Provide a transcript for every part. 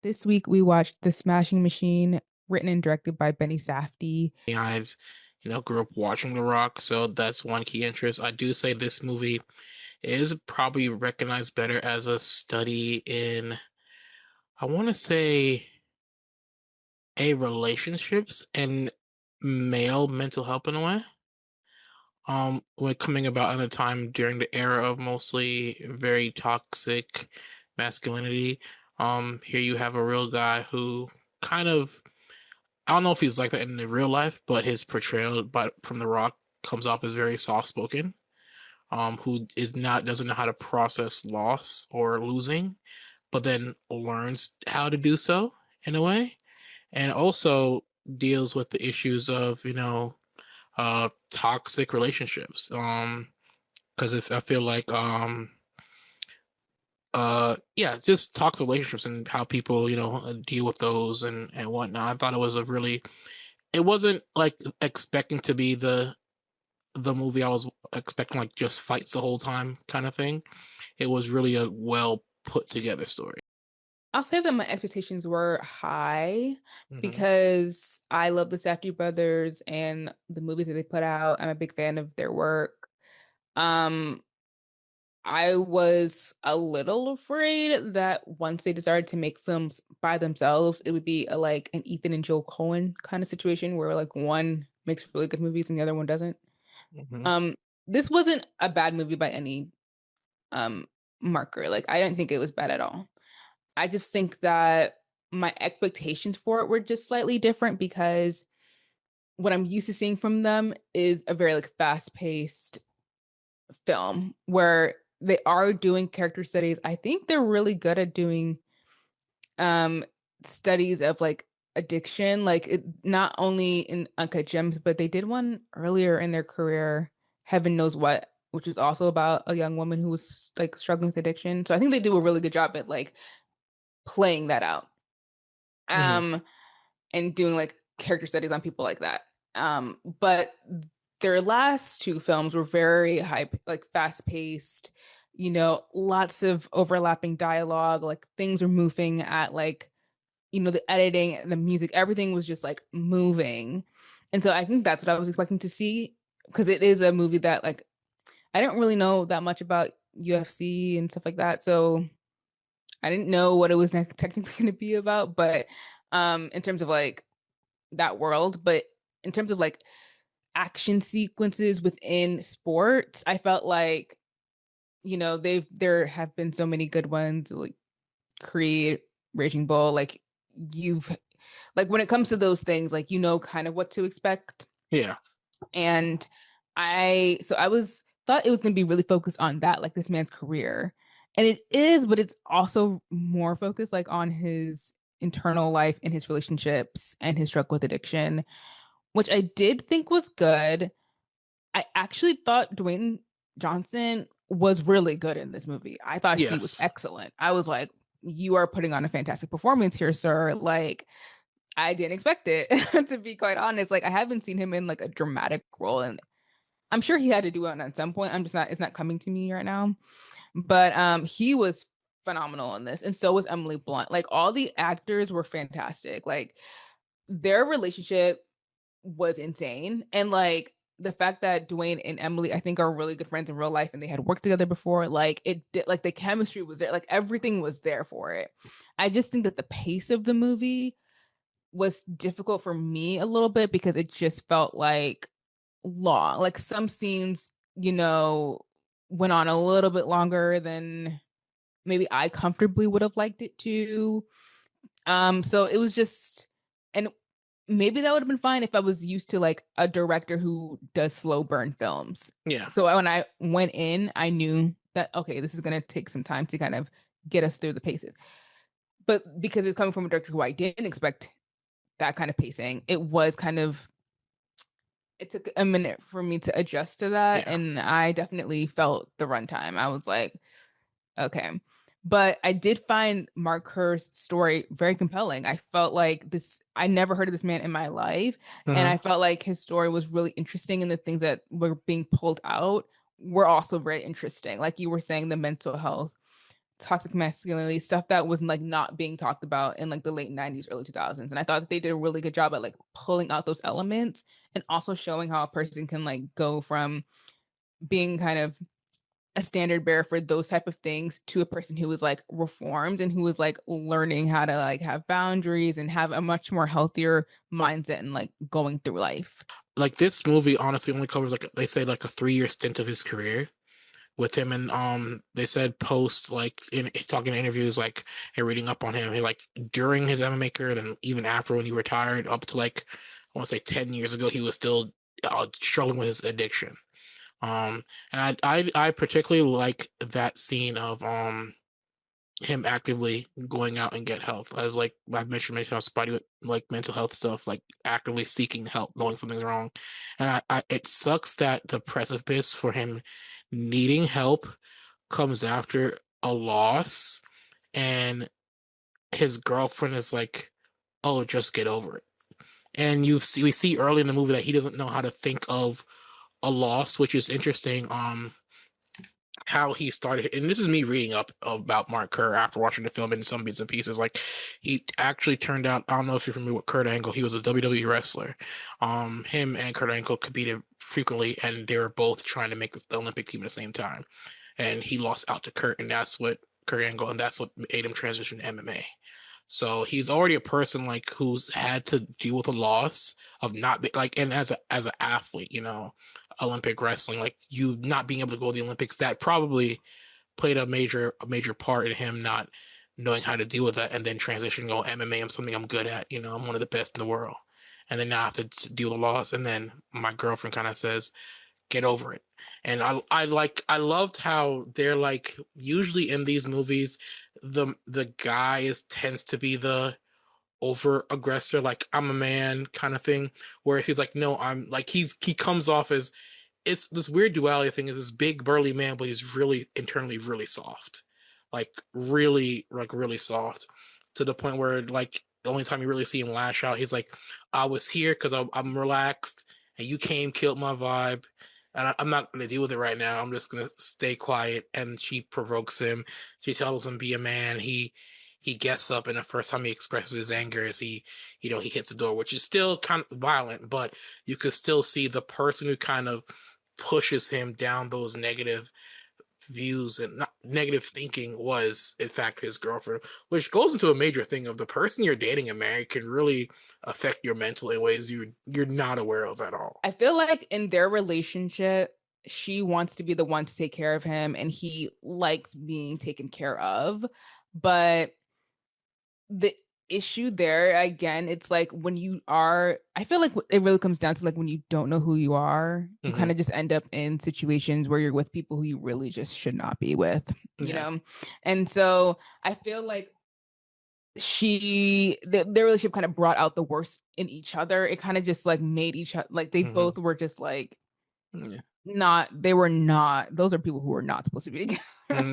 This week we watched The Smashing Machine, written and directed by Benny Safdie. I've, grew up watching The Rock, so that's one key interest. I do say this movie is probably recognized better as a study in, I want to say, relationships and male mental health in a way. When coming about in a time during the era of mostly very toxic masculinity. Here you have a real guy who kind of I don't know if he's like that in the real life, but his portrayal from The Rock comes off as very soft spoken. Who is not doesn't know how to process loss or losing, but then learns how to do so in a way, and also deals with the issues of toxic relationships. Because if I feel like yeah, it's just toxic relationships and how people deal with those and whatnot. I thought it was a really it wasn't like expecting to be the movie I was expecting, like just fights the whole time kind of thing. It was really a well put together story. I'll say that my expectations were high Hmm. because I love the Safdie brothers and the movies that they put out. I'm a big fan of their work. Um, I was a little afraid that once they decided to make films by themselves, it would be like an Ethan and Joel Coen kind of situation where like one makes really good movies and the other one doesn't. Hmm. Um, this wasn't a bad movie by any um marker. Like I didn't think it was bad at all. I just think that my expectations for it were just slightly different because what I'm used to seeing from them is a very like fast-paced film where they are doing character studies. I think they're really good at doing um studies of like addiction, like not only in Uncut Gems, but they did one earlier in their career, Heaven Knows What, which was also about a young woman who was like struggling with addiction. So I think they do a really good job at like playing that out. Hmm. Um and doing like character studies on people like that. But their last two films were very hype, like fast paced, lots of overlapping dialogue, like things were moving at like, the editing, the music, everything was just like moving. And so I think that's what I was expecting to see because it is a movie that like I didn't really know that much about UFC and stuff like that. So I didn't know what it was technically going to be about, but in terms of like that world, but in terms of like action sequences within sports, I felt like, there have been so many good ones like Creed, Raging Bull, like you've like when it comes to those things, like kind of what to expect. Yeah. And I was thought it was gonna be really focused on that, like this man's career. And it is, but it's also more focused like on his internal life and his relationships and his struggle with addiction, which I did think was good. I actually thought Dwayne Johnson was really good in this movie. I thought he was Yes. excellent. I was like, you are putting on a fantastic performance here, sir. Like, I didn't expect it, to be quite honest. Like, I haven't seen him in like a dramatic role, and I'm sure he had to do it at some point. I'm just not, it's not coming to me right now. But he was phenomenal in this, and so was Emily Blunt. Like, all the actors were fantastic. Like, their relationship was insane. And like the fact that Dwayne and Emily, I think, are really good friends in real life and they had worked together before, like it did, like the chemistry was there, like everything was there for it. I just think that the pace of the movie was difficult for me a little bit because it just felt like long. Like some scenes, went on a little bit longer than maybe I comfortably would have liked it to. So it was just, and maybe that would have been fine if I was used to like a director who does slow burn films. Yeah. So when I went in, I knew that okay, this is gonna take some time to kind of get us through the paces. But because it's coming from a director who I didn't expect that kind of pacing, it was kind of it took a minute for me to adjust to that, Yeah. and I definitely felt the runtime. I was like, okay. But I did find Mark Kerr's story very compelling. I felt like I never heard of this man in my life. And Hmm. I felt like his story was really interesting. And the things that were being pulled out were also very interesting. Like you were saying, the mental health. toxic masculinity, stuff that was like not being talked about in like the late 90s, early 2000s. And I thought that they did a really good job at like pulling out those elements and also showing how a person can like go from being kind of a standard bearer for those type of things to a person who was like reformed and who was like learning how to like have boundaries and have a much more healthier mindset and like going through life. Like this movie honestly only covers like they say like a 3 year stint of his career with him, and they said post like in talking in interviews like and reading up on him, he like during his MMA career, then even after when he retired up to like I want to say 10 years ago, he was still struggling with his addiction. And I particularly like that scene of him actively going out and get help, as like I've mentioned many times, body like mental health stuff, like actively seeking help, knowing something's wrong. And it sucks that the precipice for him needing help comes after a loss, and his girlfriend is like, "Oh, just get over it." And we see early in the movie that he doesn't know how to think of a loss, which is interesting. How he started, and this is me reading up about Mark Kerr after watching the film in some bits and pieces. Like he actually turned out, I don't know if you're familiar with Kurt Angle, he was a WWE wrestler. Him and Kurt Angle competed frequently, and they were both trying to make the Olympic team at the same time. And he lost out to Kurt, and that's what Kurt Angle, and that's what made him transition to MMA. So he's already a person like who's had to deal with a loss of not be, like, and as an athlete, Olympic wrestling, like you not being able to go to the Olympics, that probably played a major part in him not knowing how to deal with that, and then transitioning go MMA. I'm something I'm good at. I'm one of the best in the world, and then now I have to deal with loss. And then my girlfriend kind of says, "Get over it." And I loved how they're like usually in these movies, the guy tends to be the over aggressor, like I'm a man kind of thing. Whereas he's like, no, I'm like he comes off as it's this weird duality thing, is this big burly man, but he's really internally really soft. Like really soft. To the point where like the only time you really see him lash out, he's like, I was here because I'm relaxed and you came, killed my vibe. And I'm not going to deal with it right now. I'm just going to stay quiet. And she provokes him. She tells him, be a man. He gets up, and the first time he expresses his anger is he hits the door, which is still kind of violent, but you could still see the person who kind of pushes him down those negative views and not negative thinking was in fact his girlfriend, which goes into a major thing of the person you're dating and married can really affect your mental in ways you're not aware of at all. I feel like in their relationship, she wants to be the one to take care of him and he likes being taken care of. But the issue there, again, it's like when you are, I feel like it really comes down to like when you don't know who you are, you kind Hmm. of just end up in situations where you're with people who you really just should not be with, you Yeah. know? And so I feel like their relationship kind of brought out the worst in each other. It kind of just like made each other like they Hmm. both were just like Yeah. they were not, those are people who were not supposed to be together.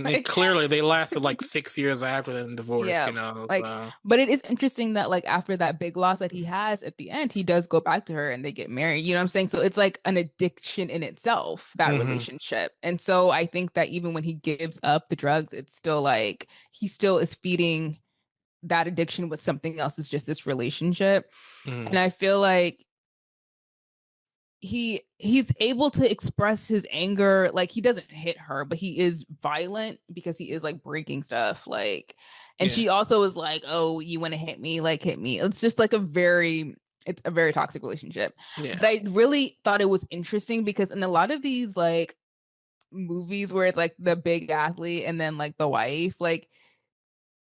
Like, Clearly they lasted like 6 years after the divorce, yeah, like, so but it is interesting that like after that big loss that he has at the end, he does go back to her and they get married. You know what I'm saying? So it's like an addiction in itself, that hmm relationship. And so I think that even when he gives up the drugs, it's still like he still is feeding that addiction with something else. It's just this relationship. hmm And I feel like he's able to express his anger. Like he doesn't hit her, but he is violent because he is like breaking stuff, like, and yeah, she also is like, oh, you want to hit me, like hit me. It's just like it's a very toxic relationship. yeah. But I really thought it was interesting because in a lot of these like movies where it's like the big athlete and then like the wife, like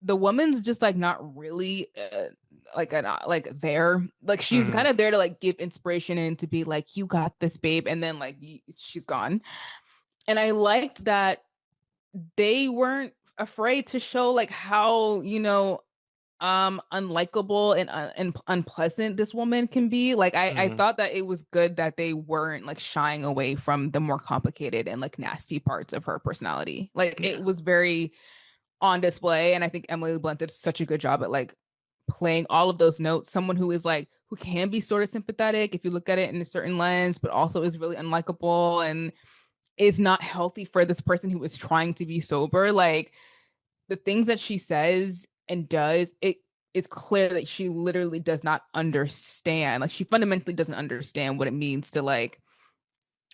the woman's just like not really like there, like she's hmm kind of there to like give inspiration and to be like, you got this, babe, and then like she's gone. And I liked that they weren't afraid to show like how unlikable and unpleasant this woman can be. Like I hmm thought that it was good that they weren't like shying away from the more complicated and like nasty parts of her personality. Like yeah. it was very on display. And I think Emily Blunt did such a good job at like playing all of those notes. Someone who is like, who can be sort of sympathetic if you look at it in a certain lens, but also is really unlikable and is not healthy for this person who is trying to be sober. Like the things that she says and does, it is clear that she literally does not understand. Like she fundamentally doesn't understand what it means to like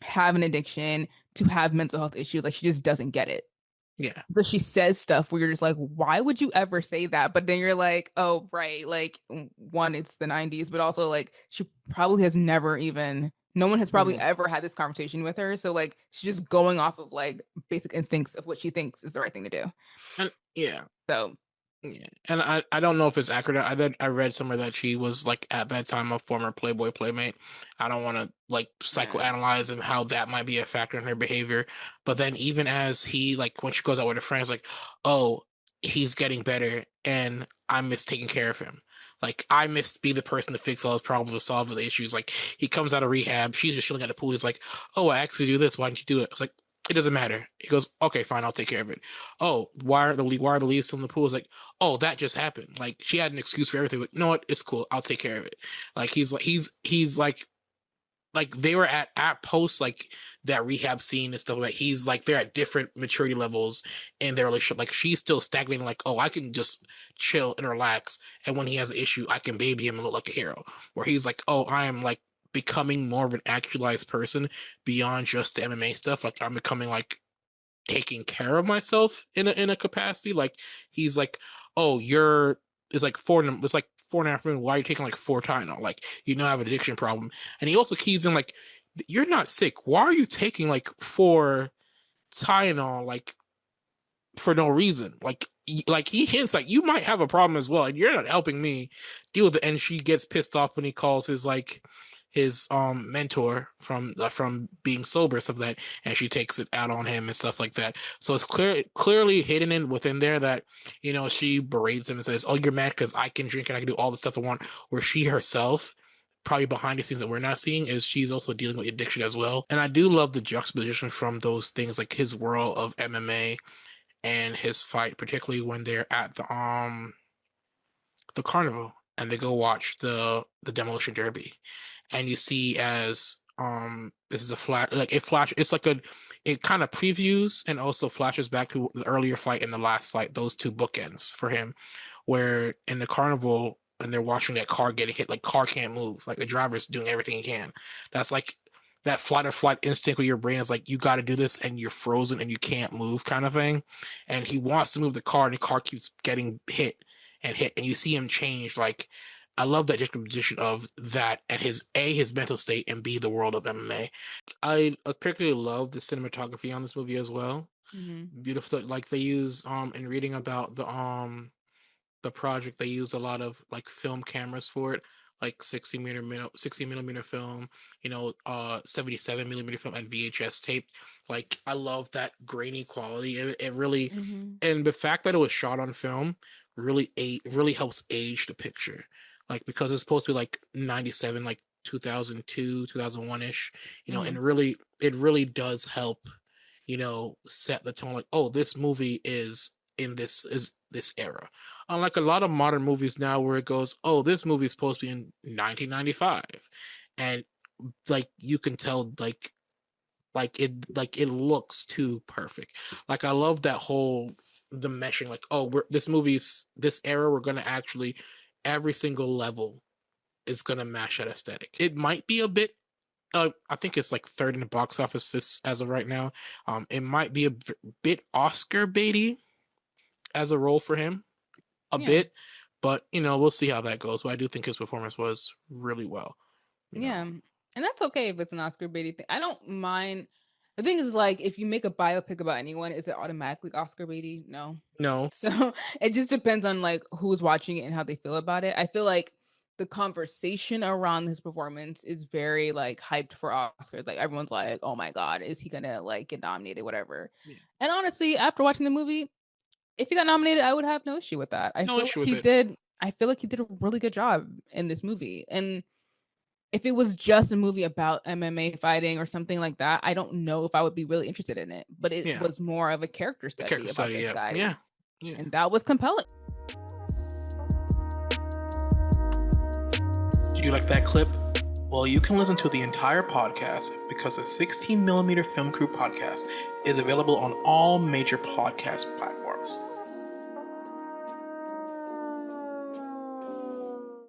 have an addiction, to have mental health issues. Like she just doesn't get it. Yeah. So she says stuff where you're just like, why would you ever say that? But then you're like, oh, right. Like, one, it's the 90s, but also, like, she probably has never even, no one has probably Mhm. ever had this conversation with her. So, like, she's just going off of like basic instincts of what she thinks is the right thing to do. And yeah. So, Yeah. And I don't know if it's accurate. I read somewhere that she was like at that time a former Playboy playmate. I don't want to like yeah. psychoanalyze and how that might be a factor in her behavior. But then even as he like when she goes out with her friends, like, oh, he's getting better and I miss taking care of him. Like I miss be the person to fix all his problems or solve the issues. Like he comes out of rehab, she's just chilling at the pool. He's like, oh, I actually do this. Why didn't you do it? It's like it doesn't matter. He goes, okay, fine, I'll take care of it. Oh, why are the leaves still in the pool? It's like, oh, that just happened. Like she had an excuse for everything. Like, you know what? It's cool. I'll take care of it. Like he's like they were at post like that rehab scene and stuff like he's like they're at different maturity levels in their relationship. Like she's still stagnating, like, oh, I can just chill and relax. And when he has an issue, I can baby him and look like a hero. Where he's like, oh, I am like becoming more of an actualized person beyond just the MMA stuff. Like I'm becoming like taking care of myself in a capacity. Like he's like, oh, it's like 4.5 minutes. Why are you taking like 4 Tylenol? Like you know I have an addiction problem. And he also keys in like, you're not sick. Why are you taking like 4 Tylenol like for no reason? Like he hints like you might have a problem as well, and you're not helping me deal with it. And she gets pissed off when he calls his mentor from being sober, stuff like that, and she takes it out on him and stuff like that. So it's clearly hidden in within there that she berates him and says, oh, you're mad because I can drink and I can do all the stuff I want, where she herself, probably behind the scenes that we're not seeing, is she's also dealing with addiction as well. And I do love the juxtaposition from those things, like his world of MMA and his fight, particularly when they're at the carnival and they go watch the demolition derby, and you see as this is a flat like it flash it's like it kind of previews and also flashes back to the earlier fight and the last fight, those two bookends for him, where in the carnival and they're watching that car getting hit, like car can't move, like the driver's doing everything he can. That's like that flight or flight instinct where your brain is like, you got to do this and you're frozen and you can't move kind of thing. And he wants to move the car and the car keeps getting hit and you see him change. Like I love that juxtaposition of that and his mental state, and B, the world of MMA. I particularly love the cinematography on this movie as well. Mhm. Beautiful, like they use in reading about the project, they used a lot of like film cameras for it, like 60 millimeter film, 77 millimeter film, and VHS tape. Like I love that grainy quality. It really, Mhm. and the fact that it was shot on film really helps age the picture. Like because it's supposed to be like 97, like 2002, 2001 ish, and Mhm. really it really does help, set the tone. Like, oh, this movie is this era. Unlike a lot of modern movies now where it goes, oh, this movie is supposed to be in 1995. And like you can tell like it looks too perfect. Like I love that whole the meshing, like, oh, this movie's this era, we're gonna actually every single level is gonna match that aesthetic. It might be a bit I think it's like third in the box office this as of right now. It might be a bit Oscar baity as a role for him, a Yeah. bit, but we'll see how that goes. But I do think his performance was really well. You know, Yeah. And that's okay if it's an Oscar baity thing. I don't mind. The thing is, like, if you make a biopic about anyone, is it automatically Oscar baity? No. no, So it just depends on like who's watching it and how they feel about it. I feel like the conversation around his performance is very like hyped for Oscars. Like everyone's like, "Oh my god, is he gonna like get nominated?" Whatever. yeah, And honestly, after watching the movie, if he got nominated, I would have no issue with that. I no feel issue like with he it. did. I feel like he did a really good job in this movie. And if it was just a movie about MMA fighting or something like that, I don't know if I would be really interested in it. But it Yeah, was more of a character the study character about study. this Yeah, guy, yeah, yeah. and that was compelling. Do you like that clip? Well, you can listen to the entire podcast because the 16 millimeter Film Crew podcast is available on all major podcast platforms.